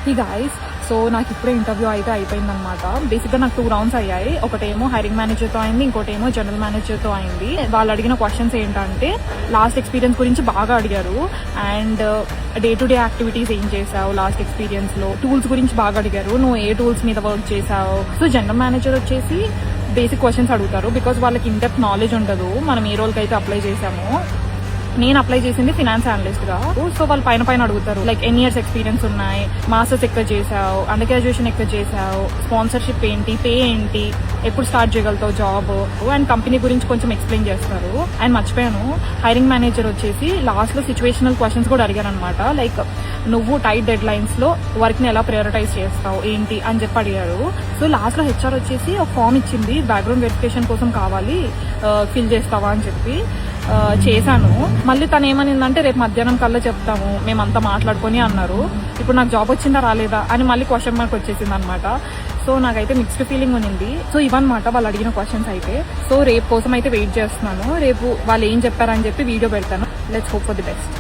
He guys, so నాకు ఇప్పుడే interview అయితే అయిపోయిందనమాట. బేసిక్గా నాకు 2 రౌండ్స్ అయ్యాయి. ఒకటేమో హైరింగ్ మేనేజర్తో అయింది, ఇంకోటేమో జనరల్ మేనేజర్తో అయింది. వాళ్ళు అడిగిన క్వశ్చన్స్ ఏంటంటే లాస్ట్ ఎక్స్పీరియన్స్ గురించి బాగా అడిగారు. And day to day activities ఏం చేసావు లాస్ట్ ఎక్స్పీరియన్స్ లో, టూల్స్ గురించి బాగా అడిగారు. నువ్వు ఏ టూల్స్ మీద వర్క్ చేసావు. సో జనరల్ మేనేజర్ వచ్చేసి బేసిక్ క్వశ్చన్స్ అడుగుతారు, బికాస్ వాళ్ళకి ఇన్ డెప్త్ నాలెడ్జ్ ఉండదు మనం ఏ రోల్కి అయితే అప్లై చేసామో. నేను అప్లై చేసింది ఫినాన్స్ అనలిస్ట్ గా. సో వాళ్ళు పైన అడుగుతారు, లైక్ ఎన్ని ఇయర్స్ ఎక్స్పీరియన్స్ ఉన్నాయి, మాస్టర్స్ ఎక్కడ చేసావు, అండర్ గ్రాడ్యుయేషన్ ఎక్కడ చేసావు, స్పాన్సర్షిప్ ఏంటి, పే ఏంటి, ఎప్పుడు స్టార్ట్ చేయగలుగుతావు జాబ్, అండ్ కంపెనీ గురించి కొంచెం ఎక్స్ప్లెయిన్ చేస్తారు. అండ్ మర్చిపోయాను, హైరింగ్ మేనేజర్ వచ్చేసి లాస్ట్ లో సిచ్యువేషనల్ క్వశ్చన్స్ కూడా అడిగారు అనమాట. లైక్ నువ్వు టైట్ డెడ్ లైన్స్ లో వర్క్ ని ఎలా ప్రయారిటైజ్ చేస్తావు ఏంటి అని చెప్పి అడిగారు. సో లాస్ట్ లో హెచ్ఆర్ వచ్చేసి ఒక ఫామ్ ఇచ్చింది, బ్యాక్గ్రౌండ్ వెరిఫికేషన్ కోసం కావాలి, ఫిల్ చేస్తావా అని చెప్పి చేశాను. మళ్ళీ తను ఏమనిందంటే రేపు మధ్యాహ్నం కల్లా చెప్తాము, మేమంతా మాట్లాడుకొని అన్నారు. ఇప్పుడు నాకు జాబ్ వచ్చిందా రాలేదా అని మళ్ళీ క్వశ్చన్ మార్క్ వచ్చేసింది అనమాట. సో నాకైతే మిక్స్డ్ ఫీలింగ్ ఉన్నింది. సో ఇవన్నమాట వాళ్ళు అడిగిన క్వశ్చన్స్ అయితే. సో రేపు కోసం అయితే వెయిట్ చేస్తున్నాను. రేపు వాళ్ళు ఏం చెప్పారని చెప్పి వీడియో పెడతాను. Let's hope for the best.